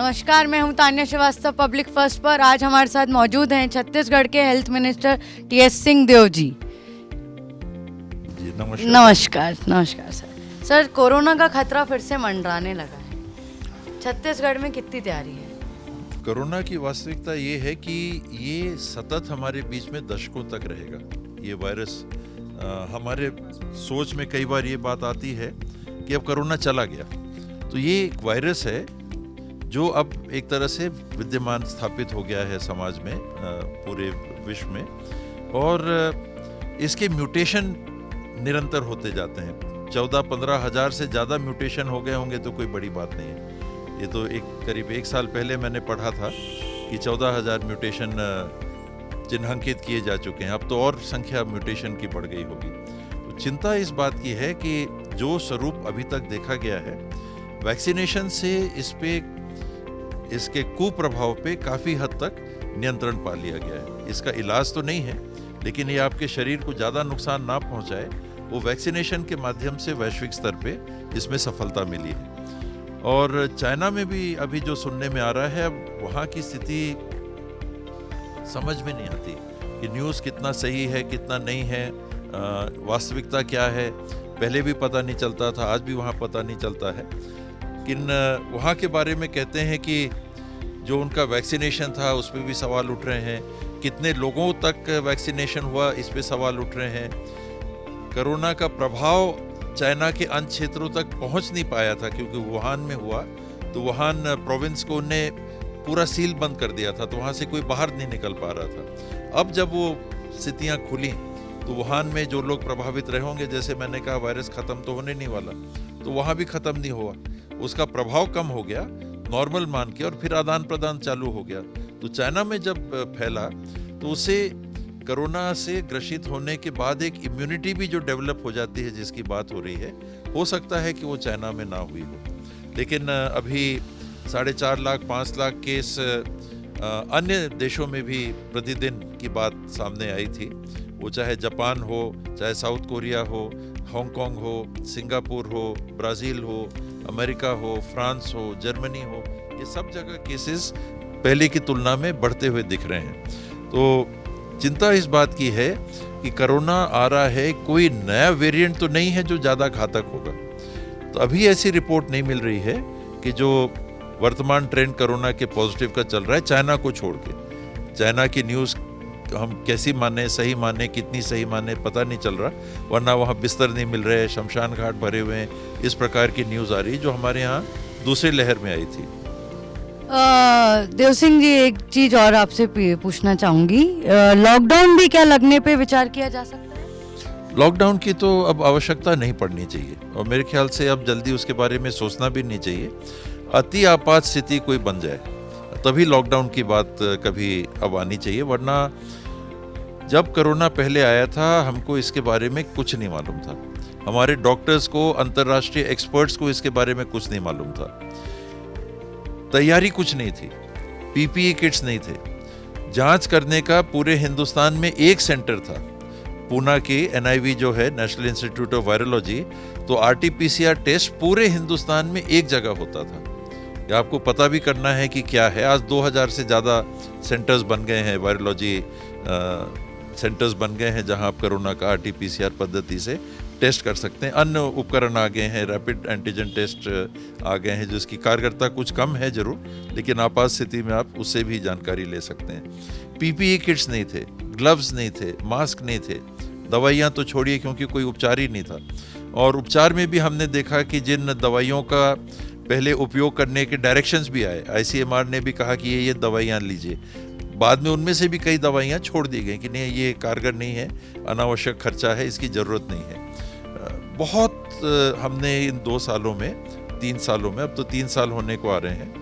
नमस्कार, मैं हूं तान्या श्रीवास्तव पब्लिक फर्स्ट पर। आज हमारे साथ मौजूद हैं छत्तीसगढ़ के हेल्थ मिनिस्टर टीएस सिंहदेव जी। नमस्कार सर। सर, कोरोना का खतरा फिर से मंडराने लगा है, छत्तीसगढ़ में कितनी तैयारी है? कोरोना की वास्तविकता ये है कि ये सतत हमारे बीच में दशकों तक रहेगा। ये वायरस हमारे सोच में कई बार ये बात आती है कि अब कोरोना चला गया, तो ये एक वायरस है जो अब एक तरह से विद्यमान स्थापित हो गया है समाज में, पूरे विश्व में, और इसके म्यूटेशन निरंतर होते जाते हैं। 14-15 हज़ार से ज़्यादा म्यूटेशन हो गए होंगे तो कोई बड़ी बात नहीं है। ये तो करीब 1 साल पहले मैंने पढ़ा था कि 14,000 म्यूटेशन चिन्हांकित किए जा चुके हैं। अब तो और संख्या म्यूटेशन की बढ़ गई होगी। तो चिंता इस बात की है कि जो स्वरूप अभी तक देखा गया है, वैक्सीनेशन से इसके कुप्रभाव पे काफ़ी हद तक नियंत्रण पा लिया गया है। इसका इलाज तो नहीं है, लेकिन ये आपके शरीर को ज़्यादा नुकसान ना पहुंचाए, वो वैक्सीनेशन के माध्यम से वैश्विक स्तर पे इसमें सफलता मिली है। और चाइना में भी अभी जो सुनने में आ रहा है, अब वहाँ की स्थिति समझ में नहीं आती कि न्यूज़ कितना सही है कितना नहीं है, वास्तविकता क्या है। पहले भी पता नहीं चलता था, आज भी वहाँ पता नहीं चलता है। लेकिन वहाँ के बारे में कहते हैं कि जो उनका वैक्सीनेशन था उस पर भी सवाल उठ रहे हैं, कितने लोगों तक वैक्सीनेशन हुआ इस पे सवाल उठ रहे हैं। कोरोना का प्रभाव चाइना के अन्य क्षेत्रों तक पहुंच नहीं पाया था, क्योंकि वुहान में हुआ तो वुहान प्रोविंस को उन्हें पूरा सील बंद कर दिया था, तो वहाँ से कोई बाहर नहीं निकल पा रहा था। अब जब वो स्थितियाँ खुली तो वुहान में जो लोग प्रभावित रहे होंगे, जैसे मैंने कहा, वायरस ख़त्म तो होने नहीं वाला, तो वहाँ भी ख़त्म नहीं हुआ, उसका प्रभाव कम हो गया, नॉर्मल मान के, और फिर आदान प्रदान चालू हो गया। तो चाइना में जब फैला तो उसे कोरोना से ग्रसित होने के बाद एक इम्यूनिटी भी जो डेवलप हो जाती है, जिसकी बात हो रही है, हो सकता है कि वो चाइना में ना हुई हो। लेकिन अभी 4.5 लाख 5 लाख केस अन्य देशों में भी प्रतिदिन की बात सामने आई थी। वो चाहे जापान हो, चाहे साउथ कोरिया हो, हांगकांग हो, सिंगापुर हो, ब्राज़ील हो, अमेरिका हो, फ्रांस हो, जर्मनी हो, ये सब जगह केसेस पहले की तुलना में बढ़ते हुए दिख रहे हैं। तो चिंता इस बात की है कि कोरोना आ रहा है, कोई नया वेरिएंट तो नहीं है जो ज़्यादा घातक होगा। तो अभी ऐसी रिपोर्ट नहीं मिल रही है कि जो वर्तमान ट्रेंड कोरोना के पॉजिटिव का चल रहा है, चाइना को छोड़ के। चाइना की न्यूज़ हम कैसी माने, सही माने, कितनी सही माने, पता नहीं चल रहा, वरना वहाँ बिस्तर नहीं मिल रहे, शमशान घाट भरे हुए हैं, इस प्रकार की न्यूज़ आ रही जो हमारे यहाँ दूसरी लहर में आई थी। देव सिंह जी, एक चीज़ और आपसे पूछना चाहूँगी, लॉकडाउन भी क्या लगने पे विचार किया जा सकता है? लॉकडाउन की तो अब आवश्यकता नहीं पड़नी चाहिए, और मेरे ख्याल से अब जल्दी उसके बारे में सोचना भी नहीं चाहिए। अति आपात स्थिति कोई बन जाए तभी लॉकडाउन की बात कभी अब आनी चाहिए, वरना जब कोरोना पहले आया था हमको इसके बारे में कुछ नहीं मालूम था। हमारे डॉक्टर्स को, अंतर्राष्ट्रीय एक्सपर्ट्स को इसके बारे में कुछ नहीं मालूम था। तैयारी कुछ नहीं थी, पीपीई किट्स नहीं थे, जांच करने का पूरे हिंदुस्तान में एक सेंटर था, पूना की NIV जो है, नेशनल इंस्टीट्यूट ऑफ वायरोलॉजी। तो RT-PCR टेस्ट पूरे हिंदुस्तान में एक जगह होता था। या आपको पता भी करना है कि क्या है, आज 2000 से ज़्यादा सेंटर्स बन गए हैं, वायरोलॉजी सेंटर्स बन गए हैं, जहां आप कोरोना का RT-PCR पद्धति से टेस्ट कर सकते हैं। अन्य उपकरण आ गए हैं, रैपिड एंटीजन टेस्ट आ गए हैं, जिसकी कारगरता कुछ कम है जरूर, लेकिन आपात स्थिति में आप उससे भी जानकारी ले सकते हैं। PPE किट्स नहीं थे, ग्लव्स नहीं थे, मास्क नहीं थे, दवाइयाँ तो छोड़िए, क्योंकि कोई उपचार ही नहीं था। और उपचार में भी हमने देखा कि जिन दवाइयों का पहले उपयोग करने के डायरेक्शंस भी आए, ICMR ने भी कहा कि ये दवाइयाँ लीजिए, बाद में उनमें से भी कई दवाइयाँ छोड़ दी गई कि नहीं, ये कारगर नहीं है, अनावश्यक खर्चा है, इसकी ज़रूरत नहीं है। बहुत हमने इन 2 सालों में, 3 सालों में, अब तो 3 साल होने को आ रहे हैं,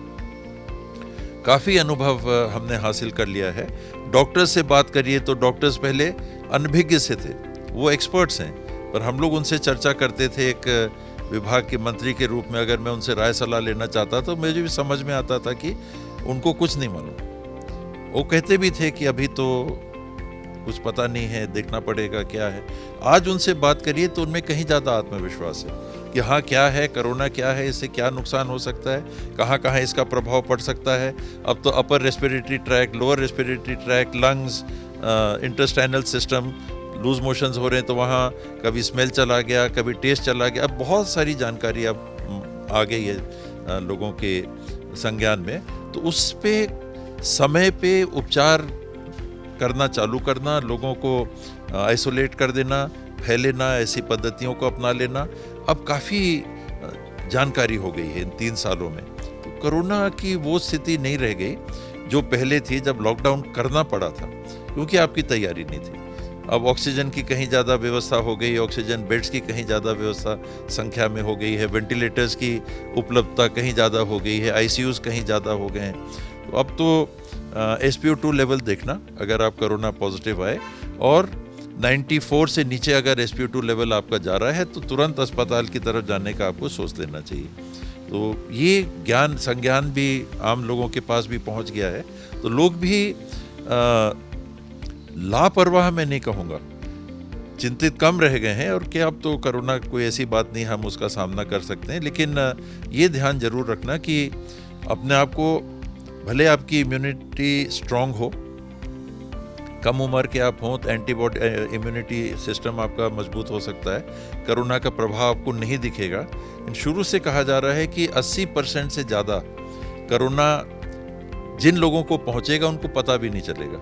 काफ़ी अनुभव हमने हासिल कर लिया है। डॉक्टर्स से बात करिए तो डॉक्टर्स पहले अनभिज्ञ से थे, वो एक्सपर्ट्स हैं, पर हम लोग उनसे चर्चा करते थे। एक विभाग के मंत्री के रूप में अगर मैं उनसे राय सलाह लेना चाहता तो मुझे भी समझ में आता था कि उनको कुछ नहीं मालूम। वो कहते भी थे कि अभी तो कुछ पता नहीं है, देखना पड़ेगा क्या है। आज उनसे बात करिए तो उनमें कहीं ज़्यादा आत्मविश्वास है कि हाँ क्या है, कोरोना क्या है, इससे क्या नुकसान हो सकता है, कहाँ कहाँ इसका प्रभाव पड़ सकता है। अब तो upper respiratory tract, lower respiratory tract, lungs, intestinal system, loose motions हो रहे हैं तो वहाँ कभी स्मेल चला गया, कभी टेस्ट चला गया। अब बहुत सारी जानकारी अब आ गई है लोगों के संज्ञान में, तो उस पे समय पे उपचार करना चालू करना, लोगों को आइसोलेट कर देना, फैले ना, ऐसी पद्धतियों को अपना लेना, अब काफ़ी जानकारी हो गई है इन 3 सालों में। तो कोरोना की वो स्थिति नहीं रह गई जो पहले थी जब लॉकडाउन करना पड़ा था, क्योंकि आपकी तैयारी नहीं थी। अब ऑक्सीजन की कहीं ज़्यादा व्यवस्था हो गई, ऑक्सीजन बेड्स की कहीं ज़्यादा व्यवस्था संख्या में हो गई है, वेंटिलेटर्स की उपलब्धता कहीं ज़्यादा हो गई है, आईसीयूज़ कहीं ज़्यादा हो गए हैं। तो अब तो SpO2 लेवल देखना, अगर आप कोरोना पॉजिटिव आए और 94 से नीचे अगर SpO2 लेवल आपका जा रहा है तो तुरंत अस्पताल की तरफ जाने का आपको सोच लेना चाहिए। तो ये ज्ञान संज्ञान भी आम लोगों के पास भी पहुंच गया है, तो लोग भी लापरवाह मैं नहीं कहूँगा, चिंतित कम रह गए हैं। और क्या अब तो कोरोना कोई ऐसी बात नहीं, हम उसका सामना कर सकते हैं, लेकिन ये ध्यान जरूर रखना कि अपने आप को, भले आपकी इम्यूनिटी स्ट्रांग हो, कम उम्र के आप हों तो एंटीबॉडी इम्यूनिटी सिस्टम आपका मजबूत हो सकता है, कोरोना का प्रभाव आपको नहीं दिखेगा। शुरू से कहा जा रहा है कि 80% से ज़्यादा कोरोना जिन लोगों को पहुंचेगा उनको पता भी नहीं चलेगा।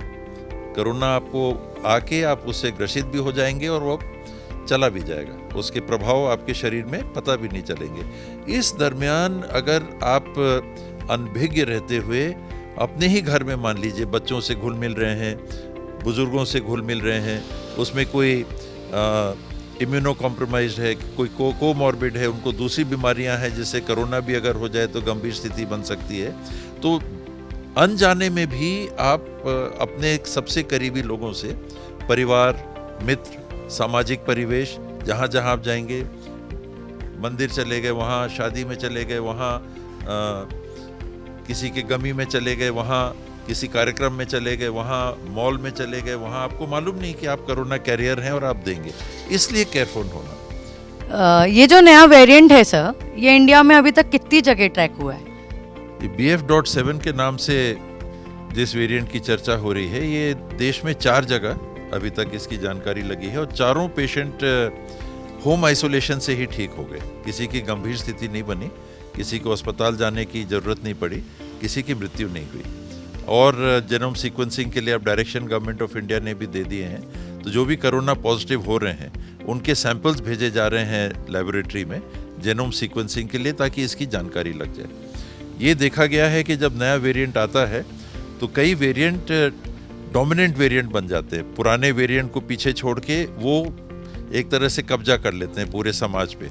कोरोना आपको आके आप उससे ग्रसित भी हो जाएंगे और वो चला भी जाएगा, उसके प्रभाव आपके शरीर में पता भी नहीं चलेंगे। इस दरमियान अगर आप अनभिज्ञ रहते हुए अपने ही घर में, मान लीजिए बच्चों से घुल मिल रहे हैं, बुजुर्गों से घुल मिल रहे हैं, उसमें कोई इम्यूनो कॉम्प्रोमाइज्ड है, कोई कोमॉर्बिड है, उनको दूसरी बीमारियां हैं जिससे कोरोना भी अगर हो जाए तो गंभीर स्थिति बन सकती है, तो अनजाने में भी आप अपने सबसे करीबी लोगों से, परिवार, मित्र, सामाजिक परिवेश, जहाँ जहाँ आप जाएंगे, मंदिर चले गए वहाँ, शादी में चले गए वहाँ, किसी के गमी में चले गए वहाँ, किसी कार्यक्रम में चले गए वहाँ, मॉल में चले गए वहाँ, आपको मालूम नहीं कि आप कोरोना कैरियर हैं और आप देंगे, इसलिए केयरफुल होना। ये जो नया वेरिएंट है सर, ये इंडिया में अभी तक कितनी जगह ट्रैक हुआ है? ये BF.7 के नाम से जिस वेरिएंट की चर्चा हो रही है, ये देश में 4 जगह अभी तक इसकी जानकारी लगी है और चारों पेशेंट होम आइसोलेशन से ही ठीक हो गए, किसी की गंभीर स्थिति नहीं बनी, किसी को अस्पताल जाने की ज़रूरत नहीं पड़ी, किसी की मृत्यु नहीं हुई। और जेनोम सीक्वेंसिंग के लिए अब डायरेक्शन गवर्नमेंट ऑफ इंडिया ने भी दे दिए हैं, तो जो भी कोरोना पॉजिटिव हो रहे हैं उनके सैंपल्स भेजे जा रहे हैं लेबोरेटरी में जेनोम सीक्वेंसिंग के लिए, ताकि इसकी जानकारी लग जाए। ये देखा गया है कि जब नया वेरिएंट आता है तो कई वेरिएंट डोमिनेंट वेरिएंट बन जाते हैं, पुराने वेरिएंट को पीछे छोड़ के वो एक तरह से कब्जा कर लेते हैं पूरे समाज पे।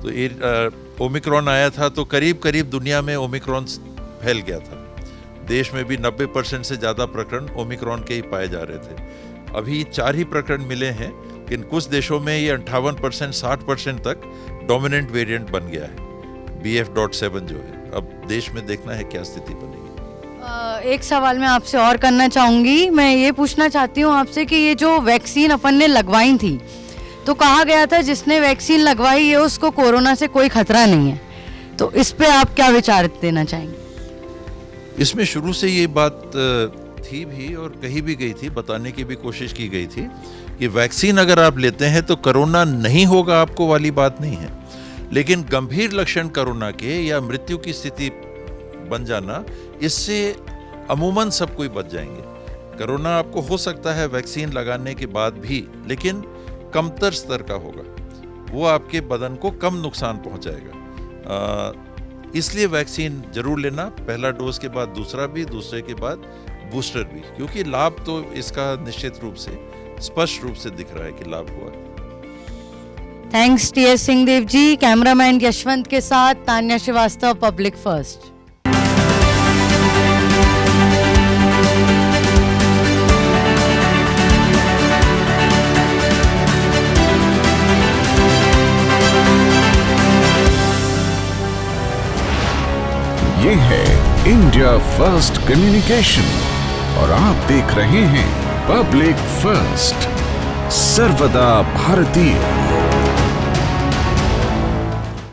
तो ओमिक्रॉन आया था तो करीब करीब दुनिया में ओमिक्रॉन फैल गया था, देश में भी 90% से ज़्यादा प्रकरण ओमिक्रॉन के ही पाए जा रहे थे। अभी 4 ही प्रकरण मिले हैं, लेकिन कुछ देशों में ये 58%, 60% तक डोमिनेंट वेरिएंट बन गया है BF.7 जो है। अब देश में देखना है क्या स्थिति बनेगी। एक सवाल मैं आपसे और करना चाहूँगी, मैं ये पूछना चाहती हूँ आपसे कि ये जो वैक्सीन अपन ने लगवाई थी, तो कहा गया था जिसने वैक्सीन लगवाई है उसको कोरोना से कोई खतरा नहीं है, तो इस पे आप क्या विचार देना चाहेंगे? इसमें शुरू से ये बात थी भी और कही भी गई थी, बताने की भी कोशिश की गई थी कि वैक्सीन अगर आप लेते हैं तो कोरोना नहीं होगा आपको वाली बात नहीं है, लेकिन गंभीर लक्षण कोरोना के या मृत्यु की स्थिति बन जाना, इससे अमूमन सब कोई बच जाएंगे। कोरोना आपको हो सकता है वैक्सीन लगाने के बाद भी, लेकिन कमतर स्तर का होगा, वो आपके बदन को कम नुकसान पहुंचाएगा। इसलिए वैक्सीन जरूर लेना, पहला डोज के बाद दूसरा भी, दूसरे के बाद बूस्टर भी, क्योंकि लाभ तो इसका निश्चित रूप से, स्पष्ट रूप से दिख रहा है कि लाभ हुआ है। थैंक्स TS सिंहदेव जी। कैमरामैन यशवंत के साथ तान्या श्रीवास्तव, पब्लिक फर्स्ट। ये है इंडिया फर्स्ट कम्युनिकेशन और आप देख रहे हैं पब्लिक फर्स्ट, सर्वदा भारतीय।